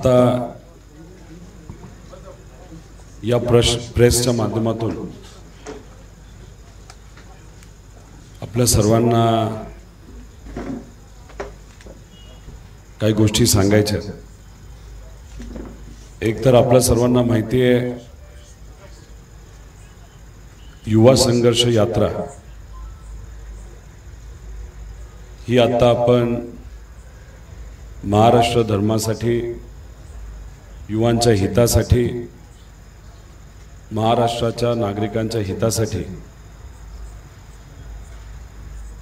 आता या प्रेसच्या माध्यमातून आपल्या सर्वांना काही गोष्टी सांगायच्या। एक तर आपल्या सर्वांना माहिती आहे, युवा संघर्ष यात्रा ही आता आपण महाराष्ट्र धर्मासाठी, युवांच्या हितासाठी, महाराष्ट्राच्या नागरिकांच्या हितासाठी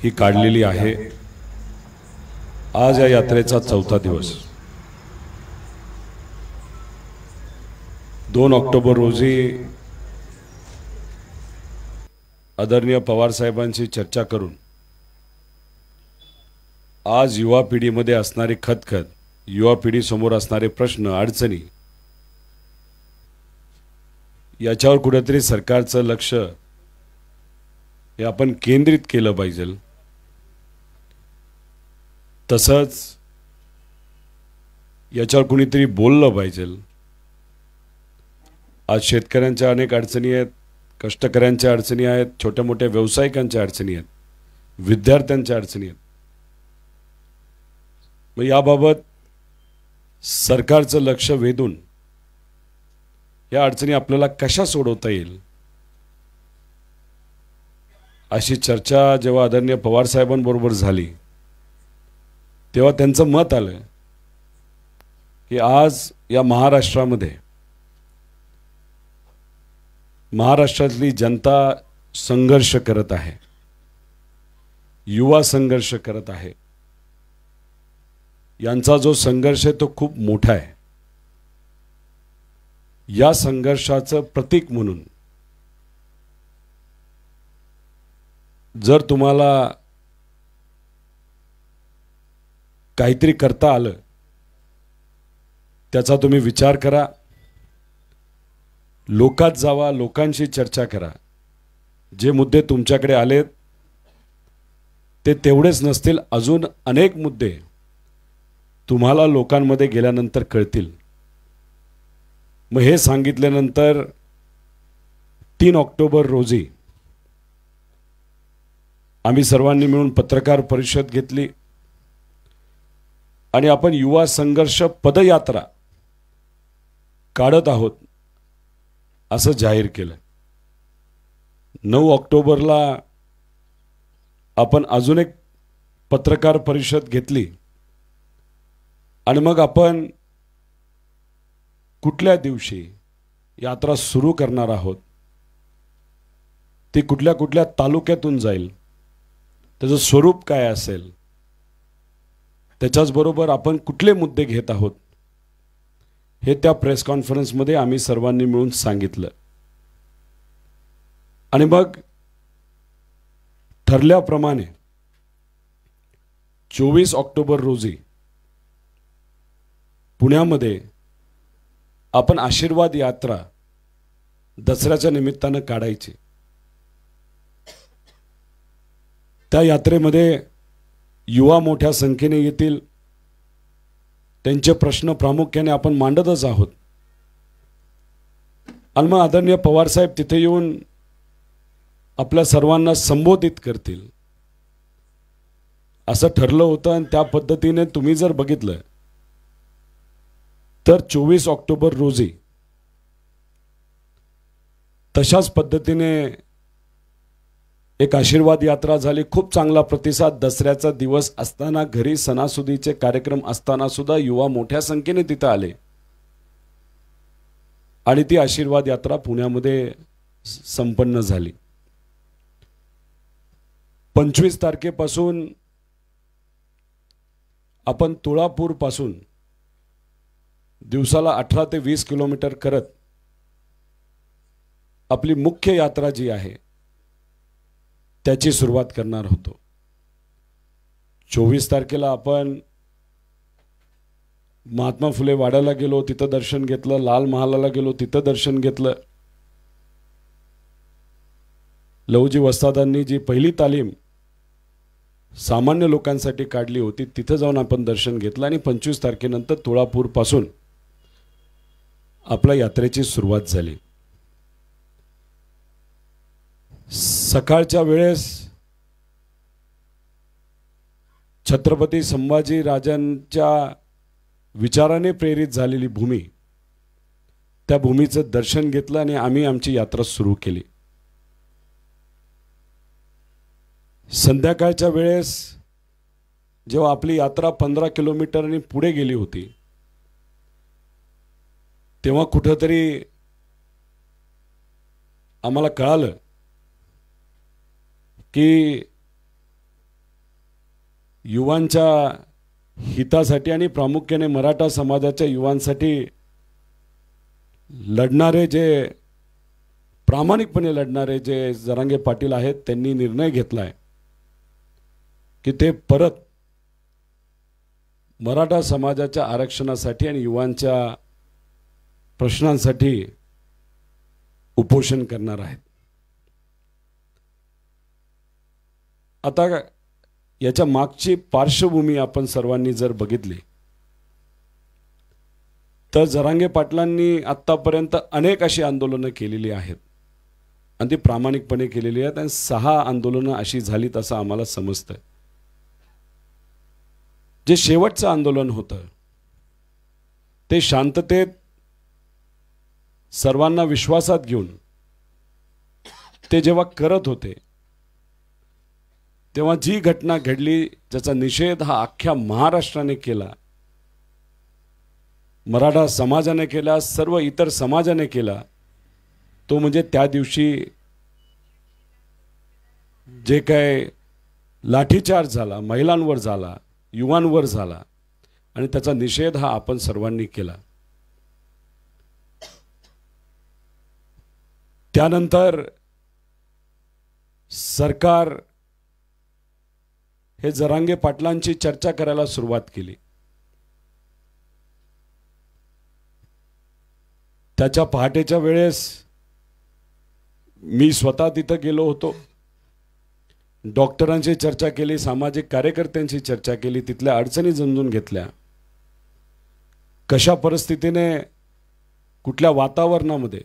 ही काढलेली आहे। आज या यात्रेचा चौथा दिवस। 2 ऑक्टोबर रोजी आदरणीय पवार साहेबांशी चर्चा करून आज युवा पिढीमध्ये असणारी खतखत, युवा पिढी समोर असणारे प्रश्न, अडचणी याच्यावर कुठेतरी सरकारचं लक्ष हे आपण केंद्रित केलं पाहिजे। तसंच याच्यावर कुणीतरी बोललं पाहिजे। आज शेतकऱ्यांच्या अनेक अडचणी आहेत, कष्टकऱ्यांच्या अडचणी आहेत, छोट्या मोठ्या व्यावसायिकांच्या अडचणी आहेत, विद्यार्थ्यांच्या अडचणी आहेत। मग याबाबत सरकारचं लक्ष वेधून या अडचणी आपल्याला कशा सोडवता येईल अशी चर्चा जेव्हा आदरणीय पवार साहेबांबरोबर झाली तेव्हा त्यांचं मत आलं की आज या महाराष्ट्रामध्ये महाराष्ट्रातली जनता संघर्ष करत आहे, युवा संघर्ष करत आहे। यांचा जो संघर्ष आहे तो खूप मोठा आहे। या संघर्षाचं प्रतीक म्हणून जर तुम्हाला काहीतरी करता आलं त्याचा तुम्ही विचार करा, लोकात जावा, लोकांशी चर्चा करा। जे मुद्दे तुमच्याकडे आलेत ते तेवढेच नसतील, अजून अनेक मुद्दे तुम्हाला लोकांमध्ये गेल्यानंतर कळतील। मग हे सांगितल्यानंतर 3 ऑक्टोबर रोजी आम्ही सर्वांनी मिळून पत्रकार परिषद घेतली आणि आपण युवा संघर्ष पदयात्रा काढत आहोत असं जाहीर केलं। 9 ऑक्टोबरला आपण अजून एक पत्रकार परिषद घेतली आणि मग आपण कुठल्या दिवशी यात्रा सुरू करणार आहोत, ती कुठल्या कुठल्या तालुक्यातून जाईल, त्याचं स्वरूप काय असेल, त्याच्याच बरोबर आपण कुठले मुद्दे घेत आहोत हे त्या प्रेस कॉन्फरन्समध्ये आम्ही सर्वांनी मिळून सांगितलं। आणि मग ठरल्याप्रमाणे 24 ऑक्टोबर रोजी पुण्यामध्ये आपण आशीर्वाद यात्रा दसऱ्याच्या निमित्तानं काढायची। त्या यात्रेमध्ये युवा मोठ्या संख्येने येतील, त्यांचे प्रश्न प्रामुख्याने आपण मांडतच आहोत। आणि मग आदरणीय पवार साहेब तिथे येऊन आपल्या सर्वांना संबोधित करतील असं ठरलं होतं। आणि त्या पद्धतीने तुम्ही जर बघितलं तर 24 ऑक्टोबर रोजी तशाच पद्धतीने एक आशीर्वाद यात्रा झाली। खूप चांगला प्रतिसाद। दसऱ्याचा दिवस असताना, घरी सणासुदीचे कार्यक्रम असताना सुद्धा युवा मोठ्या संख्येने तिथे आले आणि ती आशीर्वाद यात्रा पुण्यामध्ये संपन्न झाली। 25 तारखेपासून आपण तुळापूर पासून दिवसाला 18 ते 20 किलोमीटर करत आपली मुख्य यात्रा जी आहे त्याची सुरुवात करणार होतो। 24 तारखेला आपण महात्मा फुले वाड्याला गेलो, तिथं दर्शन घेतलं। लाल महालाला गेलो, तिथं दर्शन घेतलं। लहुजी वस्तादांनी जी पहिली तालीम सामान्य लोकांसाठी काढली होती तिथं जाऊन आपण दर्शन घेतलं। आणि 25 तारखेनंतर तुळापूर पासून आपल्या यात्रेची सुरुवात झाली. सकाळच्या वेळेस छत्रपती संभाजी राजांच्या विचाराने प्रेरित झालेली भूमी, त्या भूमीचं दर्शन घेतलं आणि आम्ही आमची यात्रा सुरू केली. संध्याकाळच्या वेळेस जेव्हा आपली यात्रा 15 किलोमीटरनी पुढे गेली होती, तेव्हा कुठंतरी आम्हाला कळालं की युवांच्या हितासाठी आणि प्रामुख्याने मराठा समाजाच्या युवांसाठी लढणारे, जे प्रामाणिकपणे लढणारे जे जरांगे पाटील आहेत, त्यांनी निर्णय घेतलाय की ते परत मराठा समाजाच्या आरक्षणासाठी आणि युवांच्या प्रश्नांसाठी उपोषण करणार आहेत. आता याच्या मागची पार्श्वभूमी आपण सर्वांनी जर बघितली तर जरांगे पाटलांनी आत्तापर्यंत अनेक अशी आंदोलनं केलेली आहेत आणि ती प्रामाणिकपणे केलेली आहेत आणि 6 आंदोलनं अशी झालीत असं आम्हाला समजतं. जे शेवटचं आंदोलन होतं ते शांततेत सर्वांना विश्वासात घेऊन ते जेव्हा करत होते, तेव्हा जी घटना घडली ज्याचा निषेध हा अख्ख्या महाराष्ट्राने केला, मराठा समाजाने केला, सर्व इतर समाजाने केला, तो म्हणजे त्या दिवशी जे काय लाठीचार्ज झाला, महिलांवर झाला, युवांवर झाला आणि त्याचा निषेध हा आपण सर्वांनी केला. त्यानंतर सरकार हे जरांगे पाटलांची चर्चा करायला सुरुवात केली. त्याच्या पहाटेच्या वेळेस मी स्वतः तिथं गेलो होतो. डॉक्टरांची चर्चा केली, सामाजिक कार्यकर्त्यांची चर्चा केली, तिथल्या अडचणी समजून घेतल्या. कशा परिस्थितीने, कुठल्या वातावरणामध्ये,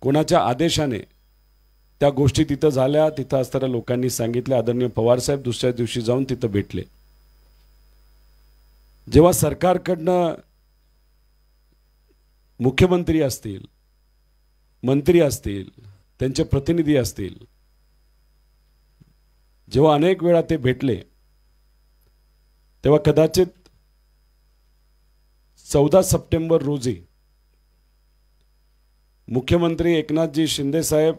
कोणाच्या आदेशाने त्या गोष्टी तिथं झाल्या, तिथं असणाऱ्या लोकांनी सांगितले. आदरणीय पवारसाहेब दुसऱ्या दिवशी जाऊन तिथं भेटले. जेव्हा सरकारकडनं मुख्यमंत्री असतील, मंत्री असतील, त्यांचे प्रतिनिधी असतील, जेव्हा अनेक वेळा ते भेटले, तेव्हा कदाचित 14 सप्टेंबर रोजी मुख्यमंत्री एकनाथजी शिंदे साहेब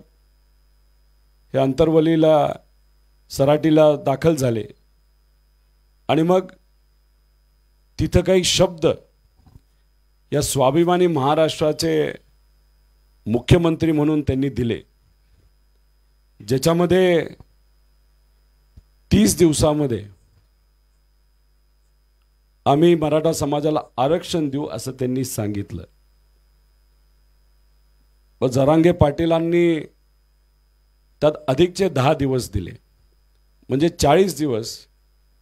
हे अंतरवलीला, सराटीला दाखल झाले आणि मग तिथं काही शब्द या स्वाभिमानी महाराष्ट्राचे मुख्यमंत्री म्हणून त्यांनी दिले, ज्याच्यामध्ये 30 दिवसामध्ये आम्ही मराठा समाजाला आरक्षण देऊ असं त्यांनी सांगितलं. व जरांगे पाटीलांनी त्यात अधिकचे 10 दिवस दिले, म्हणजे 40 दिवस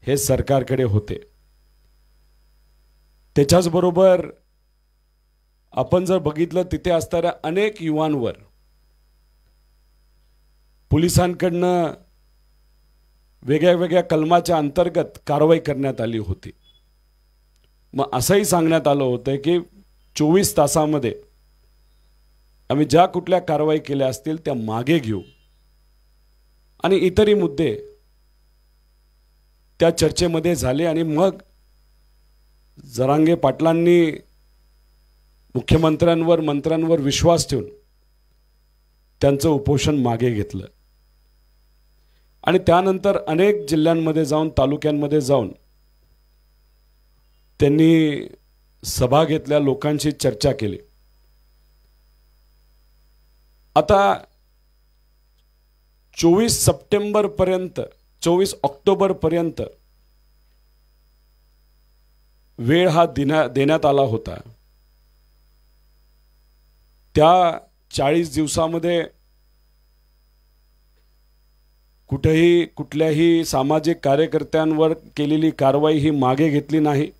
हे सरकारकडे होते. त्याच्याच बरोबर आपण जर बघितलं, तिथे असणाऱ्या अनेक युवांवर पोलिसांकडनं वेगळ्या वेगळ्या कलमाच्या अंतर्गत कारवाई करण्यात आली होती. मग असंही सांगण्यात आलं होतं की 24 तासामध्ये आम्ही ज्या कुठल्या कारवाई केल्या असतील त्या मागे घेऊ आणि इतरही मुद्दे त्या चर्चेमध्ये झाले. आणि मग जरांगे पाटलांनी मुख्यमंत्र्यांवर, मंत्र्यांवर विश्वास ठेवून त्यांचं उपोषण मागे घेतलं आणि त्यानंतर अनेक जिल्ह्यांमध्ये जाऊन, तालुक्यांमध्ये जाऊन त्यांनी सभा घेतल्या, लोकांशी चर्चा केली. आता 24 सप्टेंबर पर्यंत, 24 ऑक्टोबर पर्यंत वेळ हा देण्यात आला होता. त्या 40 दिवसामध्ये कुठेही कुठल्याही सामाजिक कार्यकर्त्यांवर केलेली कारवाई ही मागे घेतली नाही.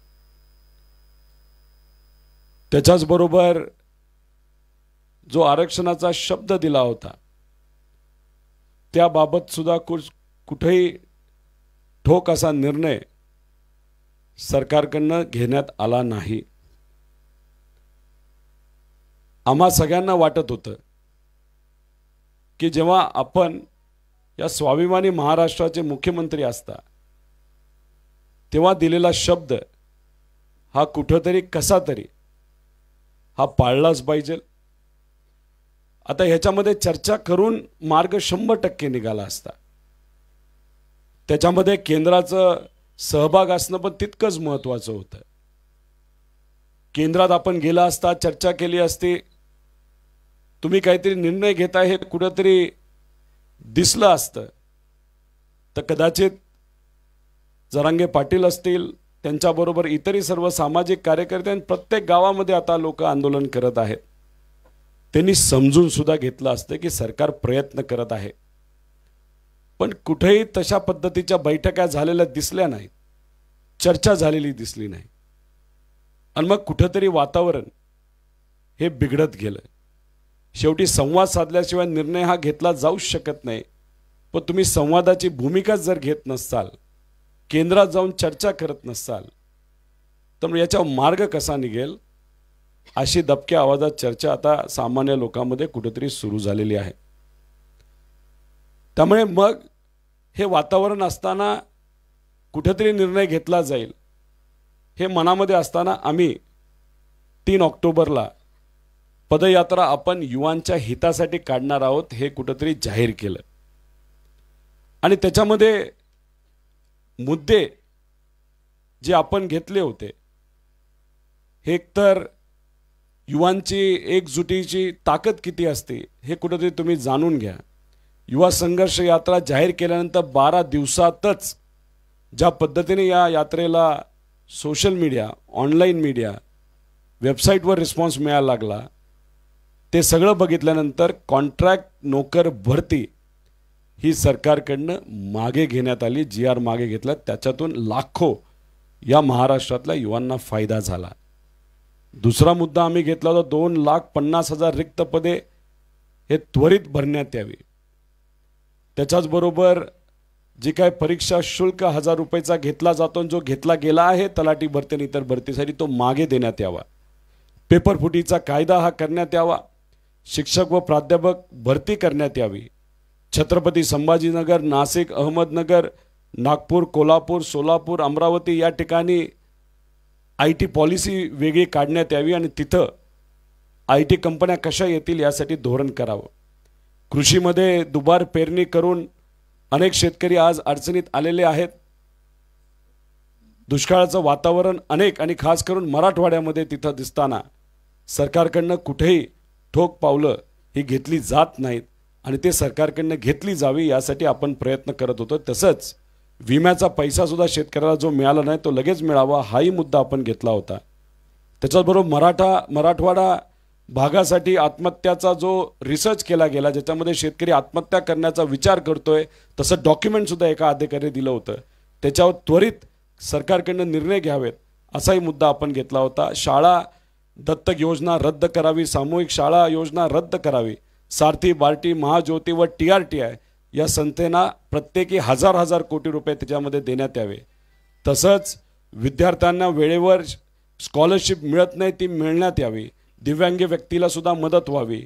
त्याच्याच बरोबर जो आरक्षणाचा शब्द दिला होता त्याबाबत सुद्धा कुठेही ठोक असा निर्णय सरकारकडनं घेण्यात आला नाही। आम्हा सगळ्यांना वाटत होतं की जेव्हा आपण या स्वाभिमानी महाराष्ट्राचे मुख्यमंत्री असता तेव्हा दिलेला शब्द हा कुठेतरी कसा तरी हा पाळलाच पाहिजे। आता ह्याच्यामध्ये चर्चा करून मार्ग 100% निघाला असता। त्याच्यामध्ये केंद्राचं सहभाग असणं पण तितकंच महत्त्वाचं होतं। केंद्रात आपण गेला असता, चर्चा केली असती, तुम्ही काहीतरी निर्णय घेताय हे कुठेतरी दिसलं असतं तर कदाचित जरांगे पाटील असतील, त्यांच्याबरोबर इतरही सर्व सामाजिक कार्यकर्ते आणि प्रत्येक गावामध्ये आता लोक आंदोलन करत आहेत, त्यांनी समजून सुद्धा घेतलं असतं की सरकार प्रयत्न करत आहे। पण कुठेही तशा पद्धतीच्या बैठका झालेल्या दिसल्या नाहीत, चर्चा झालेली दिसली नाही आणि मग कुठेतरी वातावरण हे बिघडत गेलं। शेवटी संवाद साधल्याशिवाय निर्णय हा घेतला जाऊच शकत नाही। पण तुम्ही संवादाची भूमिकाच जर घेत नसाल, केंद्रात जाऊन चर्चा करत नसाल, तर याचा मार्ग कसा निघेल अशी दबक्या आवाजात चर्चा आता सामान्य लोकांमध्ये कुठेतरी सुरू झालेली आहे। त्यामुळे मग हे वातावरण असताना कुठेतरी निर्णय घेतला जाईल हे मनामध्ये असताना आम्ही 3 ऑक्टोबरला पदयात्रा आपण युवांच्या हितासाठी काढणार आहोत हे कुठेतरी जाहीर केलं। आणि त्याच्यामध्ये मुद्दे जे आपण घेतले होते हे एकतर युवांची एकजुटीची ताकद किती असते हे कुठेतरी तुम्ही जाणून घ्या। युवा संघर्ष यात्रा जाहीर केल्यानंतर 12 दिवसातच ज्या पद्धतीने या यात्रेला सोशल मीडिया, ऑनलाईन मीडिया, वेबसाईटवर रिस्पॉन्स मिळायला लागला, ते सगळं बघितल्यानंतर कॉन्ट्रॅक्ट नोकर भरती ही सरकारकडनं मागे घेण्यात आली, GR मागे घेतला। त्याच्यातून लाखो या महाराष्ट्रातल्या युवांना फायदा झाला। दुसरा मुद्दा आम्ही घेतला होता 2,50,000 रिक्त पदे हे त्वरित भरण्यात यावी। त्याच्याच बरोबर जी काय परीक्षा शुल्क 1000 रुपयाचा घेतला जातो, जो घेतला गेला आहे तलाठी भरती आणि इतर भरतीसाठी, तो मागे देण्यात यावा। पेपर फुटीचा कायदा हा करण्यात यावा। शिक्षक व प्राध्यापक भरती करण्यात यावी। छत्रपती संभाजीनगर, नाशिक, अहमदनगर, नागपूर, कोल्हापूर, सोलापूर, अमरावती या ठिकाणी IT पॉलिसी वेगळी काढण्यात यावी आणि तिथं IT कंपन्या कशा येतील यासाठी धोरण करावं। कृषीमध्ये दुबार पेरणी करून अनेक शेतकरी आज अडचणीत आलेले आहेत। दुष्काळाचं वातावरण अनेक आणि खास करून मराठवाड्यामध्ये तिथं दिसताना सरकारकडनं कुठेही ठोक पावलं ही घेतली जात नाहीत आणि ते सरकारकडनं घेतली जावी यासाठी आपण प्रयत्न करत होतो। तसंच विम्याचा पैसा सुद्धा शेतकऱ्याला जो मिळाला नाही तो लगेच मिळावा हाही मुद्दा आपण घेतला होता। त्याच्याबरोबर मराठवाडा भागासाठी आत्महत्याचा जो रिसर्च केला गेला, ज्याच्यामध्ये शेतकरी आत्महत्या करण्याचा विचार करतोय तसं डॉक्युमेंट सुद्धा एका अधिकाऱ्याने दिलं होतं, त्याच्यावर त्वरित सरकारकडनं निर्णय घ्यावेत असाही मुद्दा आपण घेतला होता। शाळा दत्तक योजना रद्द करावी, सामूहिक शाळा योजना रद्द करावी, सारथी, बार्टी, महाज्योती व TRTI या संस्थेना प्रत्येकी 1000 कोटी रुपये त्याच्यामध्ये देण्यात यावे। तसंच विद्यार्थ्यांना वेळेवर स्कॉलरशिप मिळत नाही ती मिळण्यात यावी। दिव्यांग व्यक्तीला सुद्धा मदत व्हावी।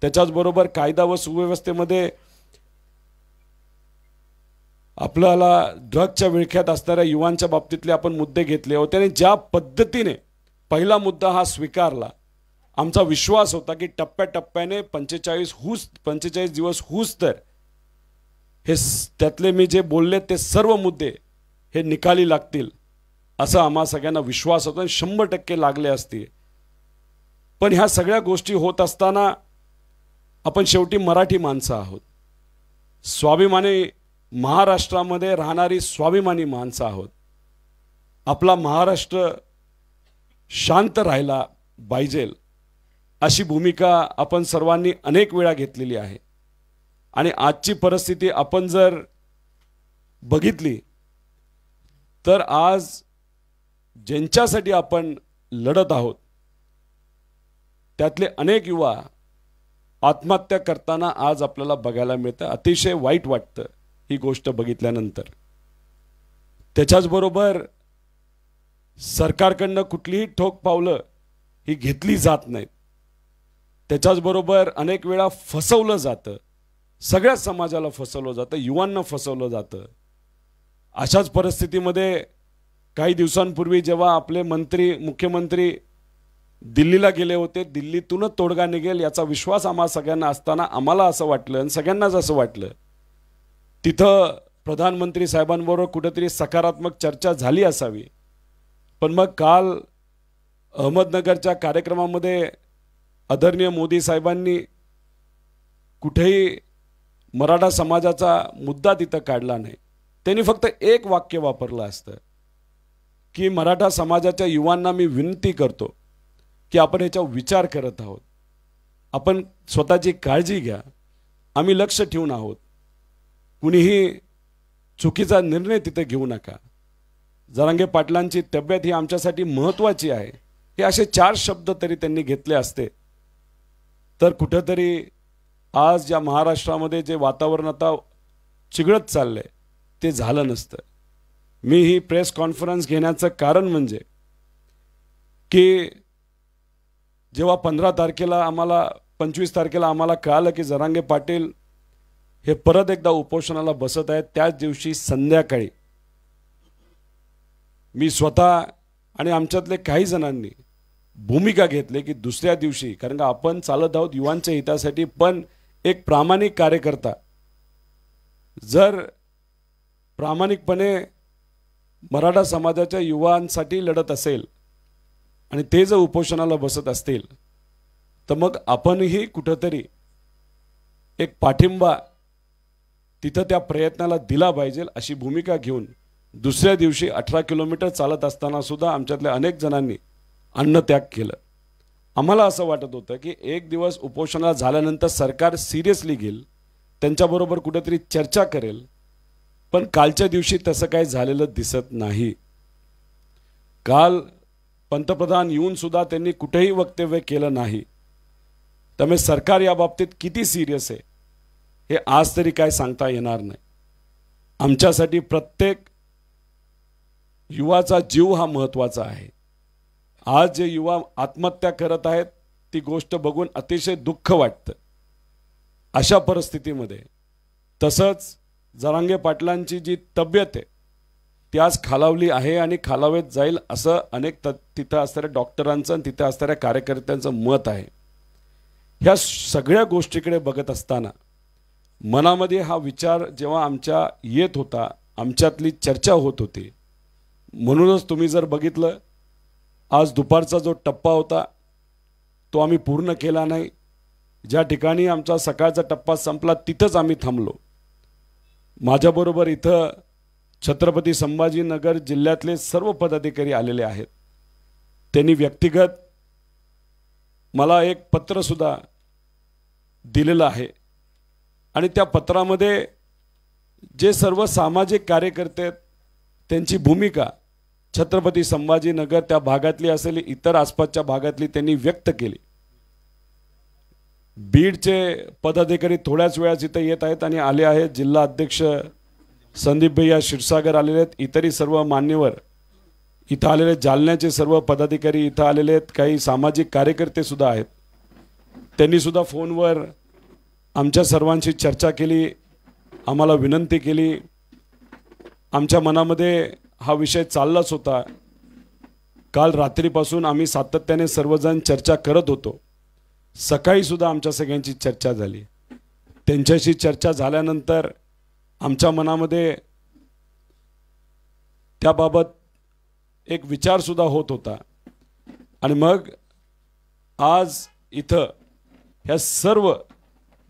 त्याच्याचबरोबर कायदा व सुव्यवस्थेमध्ये आपल्याला ड्रगच्या विळख्यात असणाऱ्या युवांच्या बाबतीतले आपण मुद्दे घेतले होते आणि ज्या पद्धतीने पहिला मुद्दा हा स्वीकारला, आमचा विश्वास होता की टप्प्याटप्प्याने 45 दिवस होऊस तर हे त्यातले मी जे बोलले ते सर्व मुद्दे हे निकाली लागतील असा आम्हा सगळ्यांना विश्वास होता आणि 100% लागले असते। पण ह्या सगळ्या गोष्टी होत असताना आपण शेवटी मराठी माणसं आहोत, स्वाभिमानी महाराष्ट्रामध्ये राहणारी स्वाभिमानी माणसं आहोत। आपला महाराष्ट्र शांत राहिला पाहिजे अशी भूमिका आपण सर्वांनी अनेक वेळा घेतलेली आहे आणि आजची परिस्थिती आपण जर बघितली तर आज ज्यांच्यासाठी आपण लढत आहोत त्यातले अनेक युवा आत्महत्या करताना आज आपल्याला बघायला मिळतं. अतिशय वाईट वाटतं ही गोष्ट बघितल्यानंतर. त्याच्याचबरोबर सरकारकडनं कुठलीही ठोक पावलं ही घेतली जात नाहीत. त्याच्याचबरोबर अनेक वेळा फसवलं जातं, सगळ्या समाजाला फसवलं जातं, युवांना फसवलं जातं. अशाच परिस्थितीमध्ये काही दिवसांपूर्वी जेव्हा आपले मुख्यमंत्री दिल्लीला गेले होते, दिल्लीतूनच तोडगा निघेल याचा विश्वास आम्हा सगळ्यांना असताना आम्हाला असं वाटलं आणि सगळ्यांनाच असं वाटलं तिथं प्रधानमंत्री साहेबांबरोबर कुठेतरी सकारात्मक चर्चा झाली असावी. पण मग काल अहमदनगरच्या कार्यक्रमामध्ये आदरणीय मोदी साहेबांनी कुठेही मराठा समाजाचा मुद्दा तिथं काढला नाही. त्यांनी फक्त एक वाक्य वापरलं असतं की मराठा समाजाच्या युवांना मी विनंती करतो की आपण याच्यावर विचार करत आहोत, आपण स्वतःची काळजी घ्या, आम्ही लक्ष ठेवून आहोत, कुणीही चुकीचा निर्णय तिथे घेऊ नका, जरांगे पाटलांची तब्येत ही आमच्यासाठी महत्त्वाची आहे. हे असे 4 शब्द तरी त्यांनी घेतले असते तर कुठेतरी आज या महाराष्ट्रामध्ये जे वातावरण आता चिघळत चाललंय ते झालं नसतं. मी ही प्रेस कॉन्फरन्स घेण्याचं कारण म्हणजे की जेव्हा 25 तारखेला आम्हाला कळालं की जरांगे पाटील हे परत एकदा उपोषणाला बसत आहेत, त्याच दिवशी संध्याकाळी मी स्वतः आणि आमच्यातले काही जणांनी भूमिका घेतली की दुसऱ्या दिवशी, कारण का आपण चालत आहोत युवांच्या हितासाठी, पण एक प्रामाणिक कार्यकर्ता जर प्रामाणिकपणे मराठा समाजाच्या युवांसाठी लढत असेल आणि ते जर उपोषणाला बसत असतील तर मग आपणही कुठेतरी एक पाठिंबा तिथं त्या प्रयत्नाला दिला पाहिजे अशी भूमिका घेऊन दुसऱ्या दिवशी 18 किलोमीटर चालत असताना सुद्धा आमच्यातल्या अनेक जणांनी अन्नत्याग केलं. आम्हाला असं वाटत होतं की एक दिवस उपोषणाला झाल्यानंतर सरकार सिरियसली घेईल, त्यांच्याबरोबर कुठेतरी चर्चा करेल, पण कालच्या दिवशी तसं काही झालेलं दिसत नाही. काल पंतप्रधान येऊन सुद्धा त्यांनी कुठेही वक्तव्य केलं नाही. त्यामुळे सरकार या बाबतीत किती सिरियस आहे हे आज तरी काय सांगता येणार नाही. आमच्यासाठी प्रत्येक युवाचा जीव हा महत्त्वाचा आहे. आज जे युवा आत्महत्या करत आहेत ती गोष्ट बघून अतिशय दुःख वाटतं. अशा परिस्थितीमध्ये तसंच जरांगे पाटलांची जी तब्येत आहे ती आज खालावली आहे आणि खालावत जाईल असं अनेक तिथं असणाऱ्या डॉक्टरांचं आणि तिथं असणाऱ्या कार्यकर्त्यांचं मत आहे. ह्या सगळ्या गोष्टीकडे बघत असताना मनामध्ये हा विचार जेव्हा आमच्या येत होता, आमच्यातली चर्चा होत होती, म्हणूनच तुम्ही जर बघितलं आज दुपारचा जो टप्पा होता तो आम्ही पूर्ण केला नाही. ज्या ठिकाणी आमचा सकाळचा टप्पा संपला तिथंच आम्ही थांबलो. माझ्याबरोबर इथं छत्रपती संभाजीनगर जिल्ह्यातले सर्व पदाधिकारी आलेले आहेत. त्यांनी व्यक्तिगत मला एक पत्रसुद्धा दिलेलं आहे आणि त्या पत्रामध्ये जे सर्व सामाजिक कार्यकर्ते आहेत त्यांची भूमिका छत्रपती संभाजीनगर त्या भागातली असेल इतर आसपासच्या भागातली त्यांनी व्यक्त केली. बीडचे पदाधिकारी थोड्याच वेळाच इथं येत आहेत आणि आले आहेत. जिल्हा अध्यक्ष संदीप भैया क्षीरसागर आलेले आहेत, इतरही सर्व मान्यवर इथं आलेले, जालन्याचे सर्व पदाधिकारी इथं आलेले आहेत, काही सामाजिक कार्यकर्ते सुद्धा आहेत. त्यांनी सुद्धा फोनवर आमच्या सर्वांशी चर्चा केली, आम्हाला विनंती केली. आमच्या मनामध्ये हा विषय चाललाच होता. काल रात्रीपासून आम्ही सातत्याने सर्वजण चर्चा करत होतो. सकाळी सुद्धा आमच्या सगळ्यांची चर्चा झाली. त्यांच्याशी चर्चा झाल्यानंतर आमच्या मनामध्ये त्याबाबत एक विचारसुद्धा होत होता आणि मग आज इथं ह्या सर्व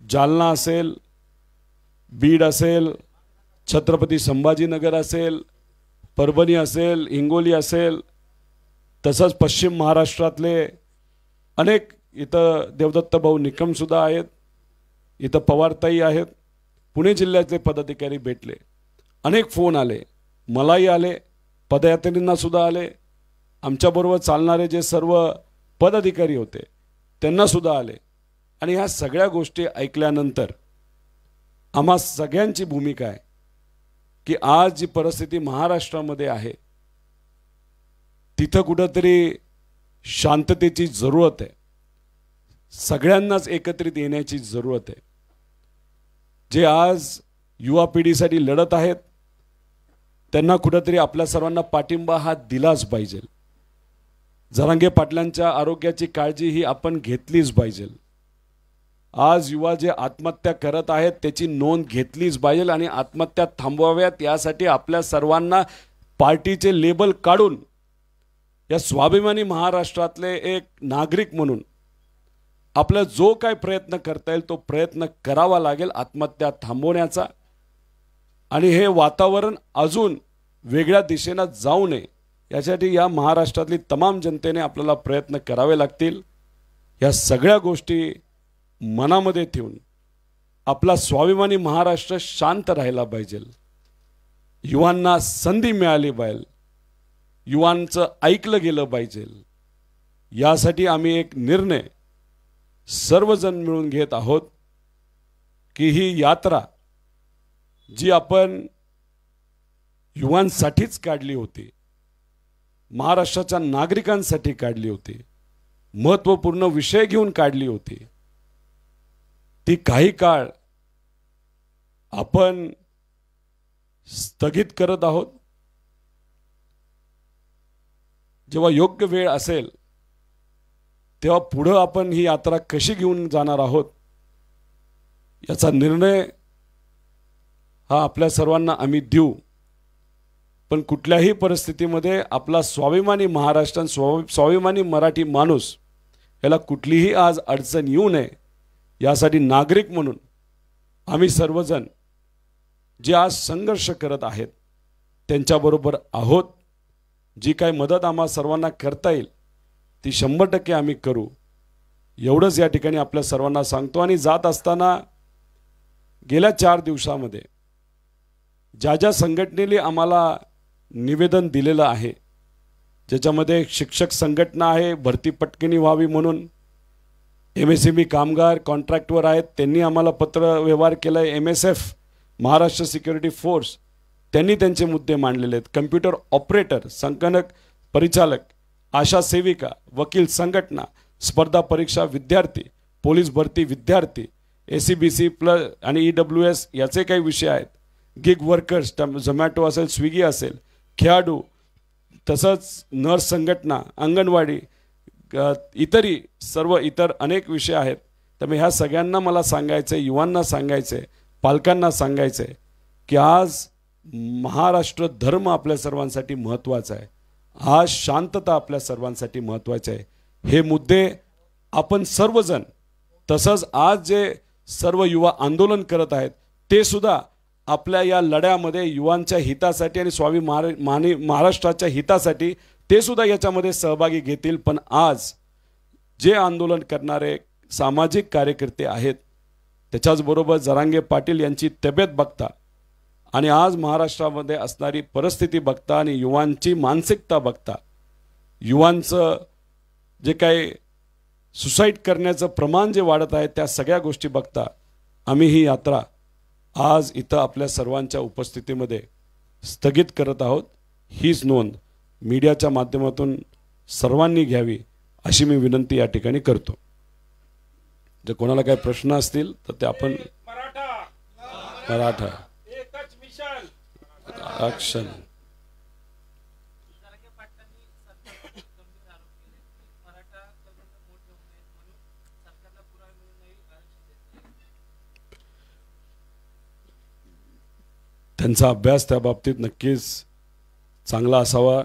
जालना असेल, बीड असेल, छत्रपती संभाजीनगर असेल, परभणी असेल, हिंगोली असेल, तसंच पश्चिम महाराष्ट्रातले अनेक इथं देवदत्त भाऊ निकमसुद्धा आहेत, इथं पवारताई आहेत, पुणे जिल्ह्यातले पदाधिकारी भेटले. अनेक फोन आले, मलाही आले, पदयात्रींनासुद्धा आले, आमच्याबरोबर चालणारे जे सर्व पदाधिकारी होते त्यांनासुद्धा आले आणि ह्या सगळ्या गोष्टी ऐकल्यानंतर आम्हा सगळ्यांची भूमिका आहे की आज जी परिस्थिती महाराष्ट्रामध्ये आहे तिथं कुठंतरी शांततेची जरूरत आहे, सगळ्यांनाच एकत्रित येण्याची जरूरत आहे. जे आज युवा पिढीसाठी लढत आहेत त्यांना कुठंतरी आपल्या सर्वांना पाठिंबा हा दिलाच पाहिजे. जरांगे पाटलांच्या आरोग्याची काळजी ही आपण घेतलीच पाहिजे. आज युवा जे आत्महत्या करत आहेत त्याची नोंद घेतलीच पाहिजे आणि आत्महत्या थांबवाव्यात यासाठी आपल्या सर्वांना पार्टीचे लेबल काढून या स्वाभिमानी महाराष्ट्रातले एक नागरिक म्हणून आपला जो काय प्रयत्न करता येईल तो प्रयत्न करावा लागेल आत्महत्या थांबवण्याचा. आणि हे वातावरण अजून वेगळ्या दिशेने जाऊ नये यासाठी या महाराष्ट्रातली तमाम जनतेने आपल्याला प्रयत्न करावे लागतील. या सगळ्या गोष्टी मनामध्ये ठेवून आपला स्वाभिमानी महाराष्ट्र शांत राहिला पाहिजे. युवांना संधी मिळाली पाहिजे, युवांचं ऐकलं गेलं पाहिजे. यासाठी आम्ही एक निर्णय सर्वजण मिळून घेत आहोत की ही यात्रा जी आपण युवांसाठीच काढली होती, महाराष्ट्राच्या नागरिकांसाठी काढली होती, महत्त्वपूर्ण विषय घेऊन काढली होती, ती काही काळ आपण स्थगित करत आहोत. जेव्हा योग्य वेळ असेल तेव्हा पुढे आपण ही यात्रा कशी घेऊन जाणार आहोत याचा निर्णय हा आपल्या सर्वांना आम्ही देऊ. पण कुठल्याही परिस्थितीमध्ये आपला स्वाभिमानी महाराष्ट्र, स्वाभिमानी मराठी माणूस याला कुठलीही आज अडचण येऊ नये यासाठी नागरिक म्हणून आम्ही सर्वजण जे आज संघर्ष करत आहेत त्यांच्याबरोबर आहोत. जी काही मदत आम्हा सर्वांना करता येईल ती 100% आम्ही करू, एवढंच या ठिकाणी आपल्या सर्वांना सांगतो. आणि जात असताना गेल्या 4 दिवसामध्ये ज्या ज्या संघटनेने आम्हाला निवेदन दिलेलं आहे, ज्याच्यामध्ये शिक्षक संघटना आहे भरती पटकनी व्हावी म्हणून, MSME कामगार कॉन्ट्रॅक्टवर आहेत त्यांनी आम्हाला पत्र व्यवहार केला आहे, MSF महाराष्ट्र सिक्युरिटी फोर्स त्यांनी त्यांचे मुद्दे मांडलेले आहेत, कम्प्युटर ऑपरेटर, संगणक परिचालक, आशा सेविका, वकील संघटना, स्पर्धा परीक्षा विद्यार्थी, पोलीस भरती विद्यार्थी, ACBC प्लस आणि EWS याचे काही विषय आहेत, गिग वर्कर्स, झोमॅटो असेल, स्विगी असेल, खेळाडू, तसंच नर्स संघटना, अंगणवाडी, इतरही सर्व इतर अनेक विषय आहेत. त्यामुळे ह्या सगळ्यांना मला सांगायचं आहे, युवांना सांगायचं आहे, पालकांना सांगायचं आहे की आज महाराष्ट्र धर्म आपल्या सर्वांसाठी महत्त्वाचा आहे, आज शांतता आपल्या सर्वांसाठी महत्त्वाची आहे. हे मुद्दे आपण सर्वजण, तसंच आज जे सर्व युवा आंदोलन करत आहेत ते सुद्धा आपल्या या लढ्यामध्ये युवांच्या हितासाठी आणि स्वाभिमानी महाराष्ट्राच्या हितासाठी ते सुद्धा याच्यामध्ये सहभागी घेतील. पण आज जे आंदोलन करणारे सामाजिक कार्यकर्ते आहेत त्याच्याचबरोबर जरांगे पाटील यांची तब्येत बघता आणि आज महाराष्ट्रामध्ये असणारी परिस्थिती बघता आणि युवांची मानसिकता बघता, युवांचं जे काही सुसाईड करण्याचं प्रमाण जे वाढत आहे त्या सगळ्या गोष्टी बघता आम्ही ही यात्रा आज इथं आपल्या सर्वांच्या उपस्थितीमध्ये स्थगित करत आहोत. हीच नोंद मीडियाच्या माध्यमातून सर्वांनी घ्यावी अशी मी विनंती या ठिकाणी करतो. जर कोणाला काही प्रश्न असतील तर ते आपण मराठा ॲक्शन. त्यांचा अभ्यास त्या बाबतीत नक्कीच चांगला असावा.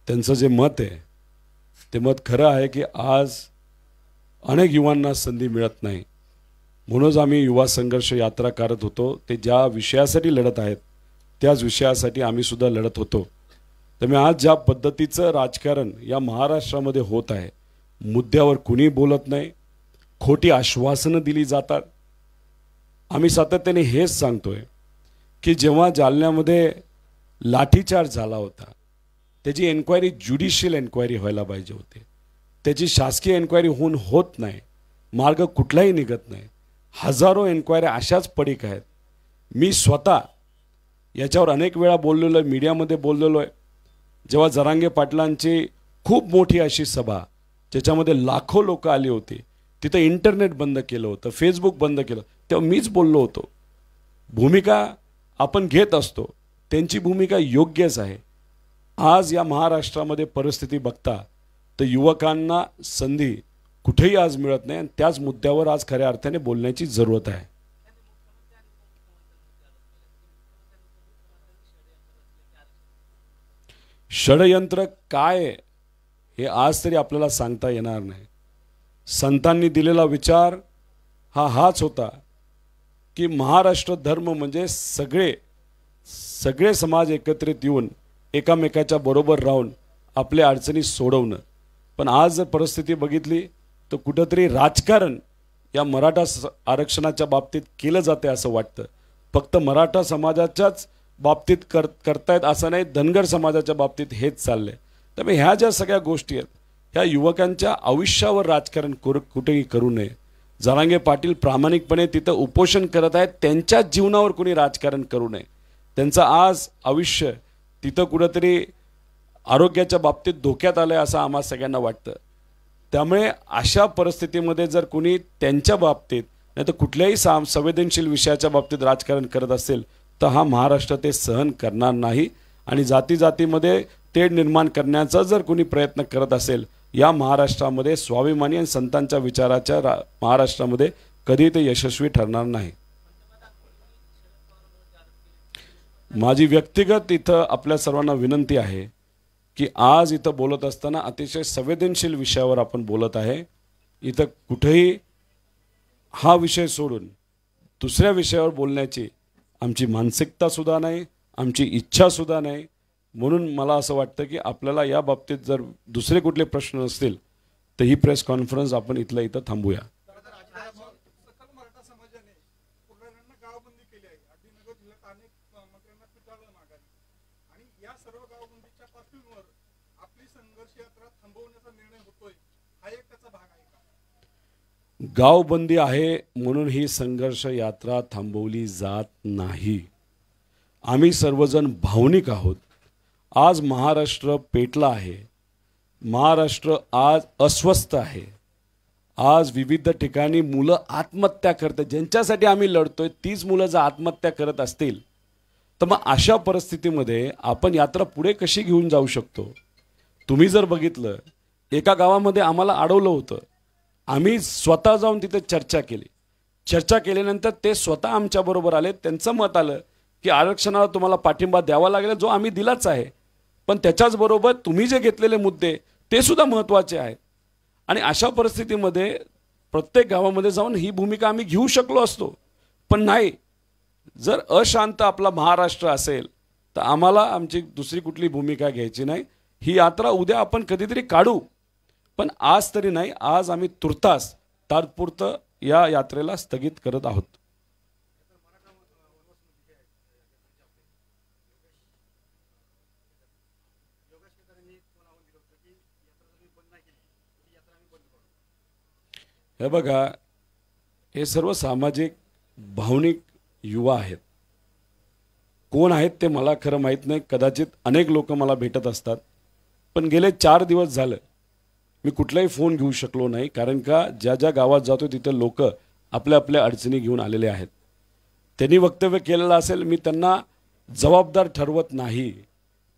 त्यांचं जे मत आहे ते मत खरं आहे की आज अनेक युवांना संधी मिळत नाही, म्हणूनच आम्ही युवा संघर्ष यात्रा करत होतो. ते ज्या विषयासाठी लढत आहेत त्याच विषयासाठी आम्ही सुद्धा लढत होतो. त्यामुळे आज ज्या पद्धतीचं राजकारण या महाराष्ट्रामध्ये होत आहे, मुद्द्यावर कुणी बोलत नाही, खोटी आश्वासनं दिली जातात. आम्ही सातत्याने हेच सांगतोय की जेव्हा जालन्यामध्ये लाठीचार्ज झाला होता त्याची एन्क्वायरी ज्युडिशियल एन्क्वायरी व्हायला पाहिजे होती, त्याची शासकीय एन्क्वायरी होत नाही. मार्ग कुठलाही निघत नाही. हजारो एन्क्वायरी अशाच पडीक आहेत. मी स्वतः याच्यावर अनेक वेळा बोललेलो आहे, मीडियामध्ये बोललेलो आहे. जेव्हा जरांगे पाटलांची खूप मोठी अशी सभा ज्याच्यामध्ये लाखो लोक आली होती, तिथं इंटरनेट बंद केलं होतं, फेसबुक बंद केलं, तेव्हा मीच बोललो होतो. भूमिका आपण घेत असतो, त्यांची भूमिका योग्यच आहे. आज या महाराष्ट्रामध्ये परिस्थिती बघता तर युवकांना संधी कुठेही आज मिळत नाही आणि त्याच मुद्द्यावर आज खऱ्या अर्थाने बोलण्याची जरूरत आहे. षडयंत्र काय हे आज तरी आपल्याला सांगता येणार नाही. संतांनी दिलेला विचार हाच होता की महाराष्ट्र धर्म म्हणजे सगळे समाज एकत्रित येऊन एकामेकाच्या बरोबर राहून आपल्या अडचणी सोडवणं. पण आज जर परिस्थिती बघितली तर कुठंतरी राजकारण या मराठा आरक्षणाच्या बाबतीत केलं जाते असं वाटतं. फक्त मराठा समाजाच्याच बाबतीत करतायत असं नाही, धनगर समाजाच्या बाबतीत हेच चाललंय. त्यामुळे ह्या ज्या सगळ्या गोष्टी आहेत ह्या युवकांच्या आयुष्यावर राजकारण कुठेही करू नये. जरांगे पाटील प्रामाणिकपणे तिथं उपोषण करत आहेत, त्यांच्या जीवनावर कोणी राजकारण करू नये. त्यांचं आज आयुष्य तिथं कुठंतरी आरोग्याच्या बाबतीत धोक्यात आलं आहे असं आम्हा सगळ्यांना वाटतं. त्यामुळे अशा परिस्थितीमध्ये जर कोणी त्यांच्या बाबतीत नाही तर कुठल्याही संवेदनशील विषयाच्या बाबतीत राजकारण करत असेल तर हा महाराष्ट्र ते सहन करणार नाही. आणि जाती जातीमध्ये तेढ निर्माण करण्याचा जर कोणी प्रयत्न करत असेल या महाराष्ट्रामध्ये, स्वाभिमानी आणि संतांच्या विचाराच्या महाराष्ट्रामध्ये कधी ते यशस्वी ठरणार नाही. माझी व्यक्तिगत इथं आपल्या सर्वांना विनंती आहे की आज इथं बोलत असताना अतिशय संवेदनशील विषयावर आपण बोलत आहे. इथं कुठेही हा विषय सोडून दुसऱ्या विषयावर बोलण्याची आमची मानसिकतासुद्धा नाही, आमची इच्छासुद्धा नाही. म्हणून मला असं वाटतं की आपल्याला या बाबतीत जर दुसरे कुठले प्रश्न असतील तर ही प्रेस कॉन्फरन्स आपण इथल्या इथं थांबूया. गावबंदी आहे म्हणून ही संघर्ष यात्रा थांबवली जात नाही. आम्ही सर्वजण भावनिक आहोत. आज महाराष्ट्र पेटला आहे, महाराष्ट्र आज अस्वस्थ आहे. आज विविध ठिकाणी मुलं आत्महत्या करतात. ज्यांच्यासाठी आम्ही लढतोय तीच मुलं जर आत्महत्या करत असतील तर मग अशा परिस्थितीमध्ये आपण यात्रा पुढे कशी घेऊन जाऊ शकतो? तुम्ही जर बघितलं, एका गावामध्ये आम्हाला अडवलं होतं. आम्ही स्वतः जाऊन तिथे चर्चा केली. चर्चा केल्यानंतर ते स्वतः आमच्याबरोबर आले. त्यांचं मत आलं की आरक्षणाला तुम्हाला पाठिंबा द्यावा लागेल, जो आम्ही दिलाच आहे, पण त्याच्याचबरोबर तुम्ही जे घेतलेले मुद्दे ते सुद्धा महत्त्वाचे आहेत. आणि अशा परिस्थितीमध्ये प्रत्येक गावामध्ये जाऊन ही भूमिका आम्ही घेऊ शकलो असतो, पण नाही. जर अशांत आपला महाराष्ट्र असेल तर आम्हाला आमची दुसरी कुठली भूमिका घ्यायची नाही. ही यात्रा उद्या आपण कधीतरी काढू, पण आज तरी नाही. आज आम्ही तुर्तास तात्पुरतं या यात्रेला स्थगित करत आहोत. हे बघा, हे सर्व सामाजिक भावनिक युवा आहेत. कोण आहेत ते मला खरं माहीत नाही. कदाचित अनेक लोक मला भेटत असतात, पण गेले 4 दिवस झालं मी कुठलाही फोन घेऊ शकलो नाही. कारण का ज्या ज्या गावात जातो तिथे लोक आपल्या आपल्या अडचणी घेऊन आलेले आहेत. त्यांनी वक्तव्य केलेलं असेल, मी त्यांना जबाबदार ठरवत नाही.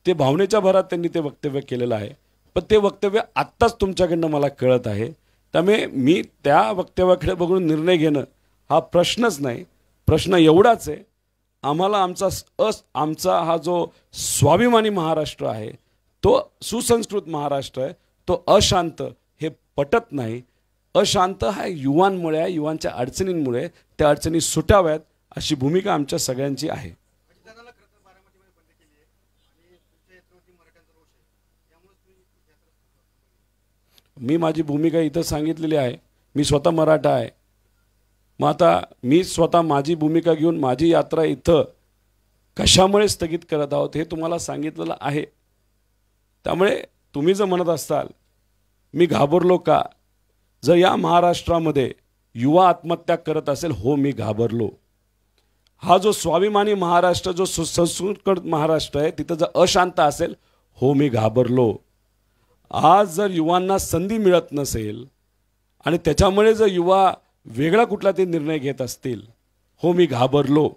ते भावनेच्या भरात त्यांनी ते वक्तव्य केलेलं आहे, पण ते वक्तव्य आत्ताच तुमच्याकडनं मला कळत आहे. त्यामुळे मी त्या वक्तव्याकडे बघून निर्णय घेणं हा प्रश्नच नाही. प्रश्न एवढाच आहे, आम्हाला आमचा हा जो स्वाभिमानी महाराष्ट्र आहे, तो सुसंस्कृत महाराष्ट्र आहे, तो अशांत हे पटत नाही. अशांत हा युवांमुळे आहे, युवांच्या अडचणींमुळे. त्या अडचणी सुटाव्यात अशी भूमिका आमच्या सगळ्यांची आहे. मी माझी भूमिका इथं सांगितलेली आहे. मी स्वतः मराठा आहे. मग आता मी स्वतः माझी भूमिका घेऊन माझी यात्रा इथं कशामुळे स्थगित करत आहोत हे तुम्हाला सांगितलेलं आहे. त्यामुळे तुम्ही जर म्हणत असाल मी घाबरलो का, जर या महाराष्ट्रामध्ये युवा आत्महत्या करत असेल, हो मी घाबरलो. हा जो स्वाभिमानी महाराष्ट्र, जो सुसंस्कृत महाराष्ट्र आहे, तिथं जर अशांत असेल, हो मी घाबरलो. आज जर युवांना संधी मिळत नसेल आणि त्याच्यामुळे जर युवा वेगळा कुठला ते निर्णय घेत असतील, हो मी घाबरलो.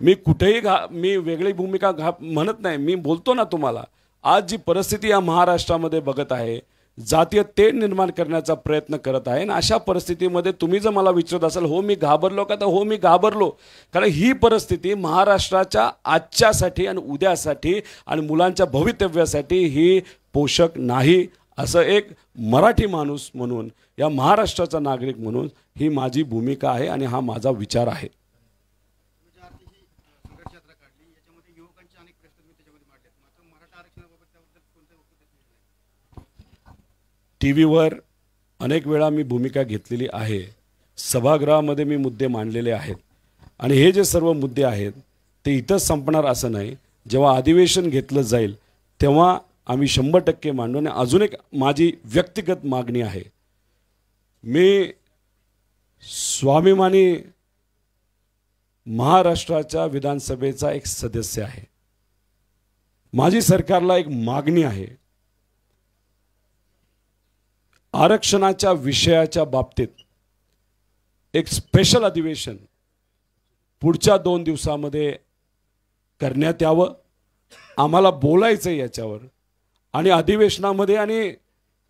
मी कुठेही मी वेगळी भूमिका म्हणत नाही, मी बोलतो ना तुम्हाला. आज जी परिस्थिती या महाराष्ट्रामध्ये बघत आहे, जातीय तेढ निर्माण करण्याचा प्रयत्न करत आहे, आणि अशा परिस्थितीमध्ये तुम्ही जर मला विचारत असाल हो मी घाबरलो का, तर हो मी घाबरलो. कारण ही परिस्थिती महाराष्ट्राच्या आजच्यासाठी आणि उद्यासाठी आणि मुलांच्या भवितव्यासाठी ही पोषक नाही, असं एक मराठी माणूस म्हणून, या महाराष्ट्राचा नागरिक म्हणून ही माझी भूमिका आहे आणि हा माझा विचार आहे. टी व्हीवर अनेक वेळा मी भूमिका घेतलेली आहे, सभागृहामध्ये मी मुद्दे मांडलेले आहेत, आणि हे जे सर्व मुद्दे आहेत ते इथंच संपणार असं नाही. जेव्हा अधिवेशन घेतलं जाईल तेव्हा आम्ही 100% मांडू. आणि अजून एक माझी व्यक्तिगत मागणी आहे, मी स्वाभिमानी महाराष्ट्राच्या विधानसभेचा एक सदस्य आहे. माझी सरकारला एक मागणी आहे, आरक्षणाच्या विषयाच्या बाबतीत एक स्पेशल अधिवेशन पुढच्या 2 दिवसामध्ये करण्यात यावं. आम्हाला बोलायचं आहे याच्यावर, आणि अधिवेशनामध्ये आणि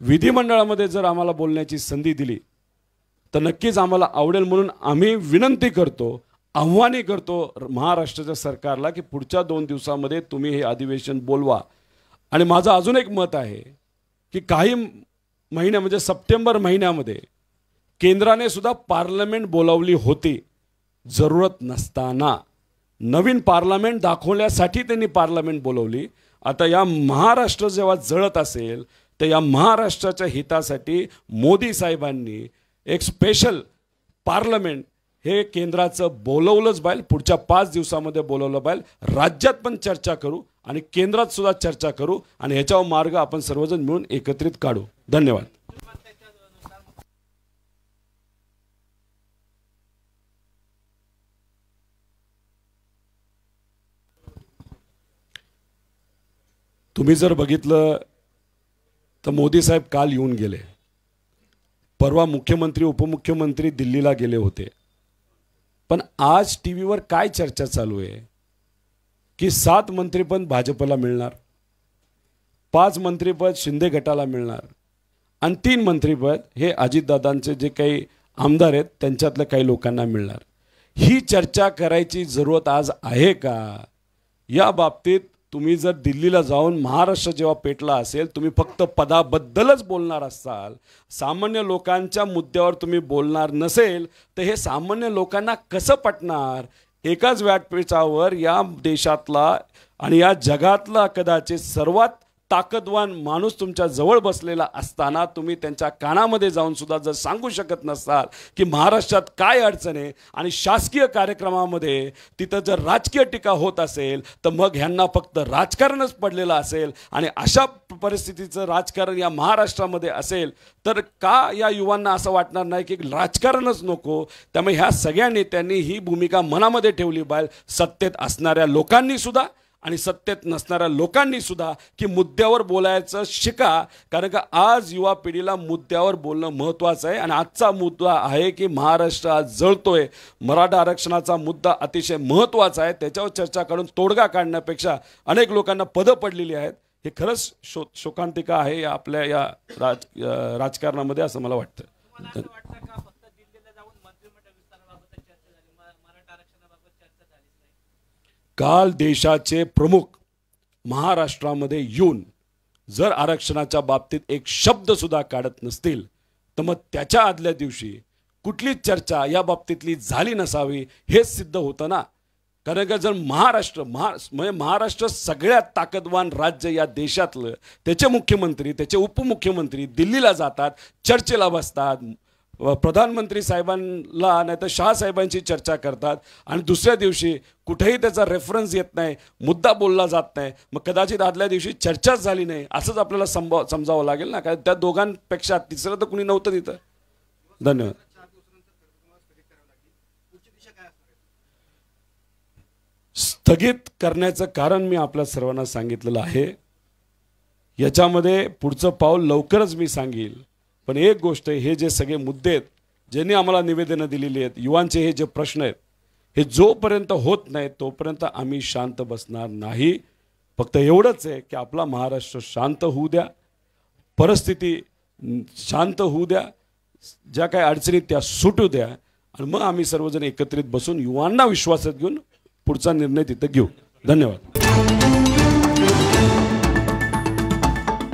विधिमंडळामध्ये जर आम्हाला बोलण्याची संधी दिली तर नक्कीच आम्हाला आवडेल. म्हणून आम्ही विनंती करतो, आव्हाने करतो महाराष्ट्राच्या सरकारला की पुढच्या 2 दिवसामध्ये तुम्ही हे अधिवेशन बोलवा. आणि माझं अजून एक मत आहे की काही महिन्या म्हणजे सप्टेंबर महिन्यामध्ये केंद्राने सुद्धा पार्लमेंट बोलावली होती, जरूरत नसताना. नवीन पार्लमेंट दाखवण्यासाठी त्यांनी पार्लमेंट बोलवली. आता या महाराष्ट्र जेव्हा जळत असेल तर या महाराष्ट्राच्या हितासाठी मोदी साहेबांनी एक स्पेशल पार्लमेंट हे केंद्राचं बोलवलंच पाहिजे. पुढच्या 5 दिवसामध्ये बोलवलं पाहिजे. राज्यात पण चर्चा करू आणि केंद्रात सुद्धा चर्चा करू, आणि ह्याच्यावर मार्ग आपण सर्वजण मिळून एकत्रित काढू. धन्यवाद. तुम्ही जर बघितलं तर मोदी साहेब काल येऊन गेले. परवा मुख्यमंत्री उपमुख्यमंत्री दिल्लीला गेले होते. पण आज टी व्हीवर काय चर्चा चालू आहे की 7 मंत्रीपद भाजपला मिळणार, 5 मंत्रीपद शिंदे गटाला मिळणार, आणि 3 मंत्रीपद हे अजितदादांचे जे काही आमदार आहेत त्यांच्यातल्या काही लोकांना मिळणार. ही चर्चा करायची जरूरत आज आहे का? या बाबतीत तुम्ही जर दिल्लीला जाऊन महाराष्ट्र जेव्हा पेटला असेल, तुम्ही फक्त पदाबद्दलच बोलणार असाल, सामान्य लोकांच्या मुद्द्यावर तुम्ही बोलणार नसेल, तर हे सामान्य लोकांना कसं पटणार? एकाच व्यासपीठावर या देशातला आणि या जगातला कदाचित सर्वात ताकदवान माणूस तुमच्या जवळ बसलेला असताना तुम्ही त्यांच्या कानामध्ये जाऊन सुद्धा जर सांगू शकत नसाल की महाराष्ट्रात काय अडचण आहे, आणि शासकीय कार्यक्रमामध्ये तिथं जर राजकीय टीका होत असेल तर मग ह्यांना फक्त राजकारणच पडलेलं असेल. आणि अशा परिस्थितीचं राजकारण या महाराष्ट्रामध्ये असेल तर का या युवांना असं वाटणार नाही की राजकारणच नको? त्यामुळे ह्या सगळ्या नेत्यांनी ही भूमिका मनामध्ये ठेवली पाहिजे, सत्तेत असणाऱ्या लोकांनी सुद्धा आणि सत्तेत नसणाऱ्या लोकांनी सुद्धा, की मुद्द्यावर बोलायचं शिका. कारण का आज युवा पिढीला मुद्द्यावर बोलणं महत्त्वाचं आहे. आणि आजचा मुद्दा आहे की महाराष्ट्र आज जळतोय. मराठा आरक्षणाचा मुद्दा अतिशय महत्त्वाचा आहे. त्याच्यावर चर्चा करून तोडगा काढण्यापेक्षा अनेक लोकांना पदं पडलेली आहेत. हे खरंच शोकांतिका आहे आपल्या या राजकारणामध्ये, असं मला वाटतं. काल देशाचे प्रमुख महाराष्ट्रामध्ये येऊन जर आरक्षणाच्या बाबतीत एक शब्द सुद्धा काढत नसतील तर मग त्याच्या आदल्या दिवशी कुठलीच चर्चा या बाबतीतली झाली नसावी हेच सिद्ध होतं ना. कारण का जर महाराष्ट्र सगळ्यात ताकदवान राज्य या देशातलं, त्याचे मुख्यमंत्री त्याचे उपमुख्यमंत्री दिल्लीला जातात, चर्चेला बसतात, प्रधानमंत्री साहेबांना नाही तर शहा साहेबांची चर्चा करतात, आणि दुसऱ्या दिवशी कुठेही त्याचा रेफरन्स येत नाही, मुद्दा बोलला जात नाही. मग कदाचित आदल्या दिवशी चर्चाच झाली नाही असंच आपल्याला समजावं लागेल ना. कारण त्या दोघांपेक्षा तिसरं तर कुणी नव्हतं तिथं. धन्यवाद. स्थगित करण्याचं कारण मी आपल्या सर्वांना सांगितलेलं आहे. याच्यामध्ये पुढचं पाऊल लवकरच मी सांगेल. पण एक गोष्ट आहे, हे जे सगळे मुद्दे आहेत ज्यांनी आम्हाला निवेदनं दिलेली आहेत, युवांचे हे जे प्रश्न आहेत, हे जोपर्यंत होत नाही तोपर्यंत आम्ही शांत बसणार नाही. फक्त एवढंच आहे की आपला महाराष्ट्र शांत होऊ द्या, परिस्थिती शांत होऊ द्या, ज्या काही अडचणी त्या सुटू द्या, आणि मग आम्ही सर्वजण एकत्रित बसून युवांना विश्वासात घेऊन पुढचा निर्णय तिथं घेऊ. धन्यवाद.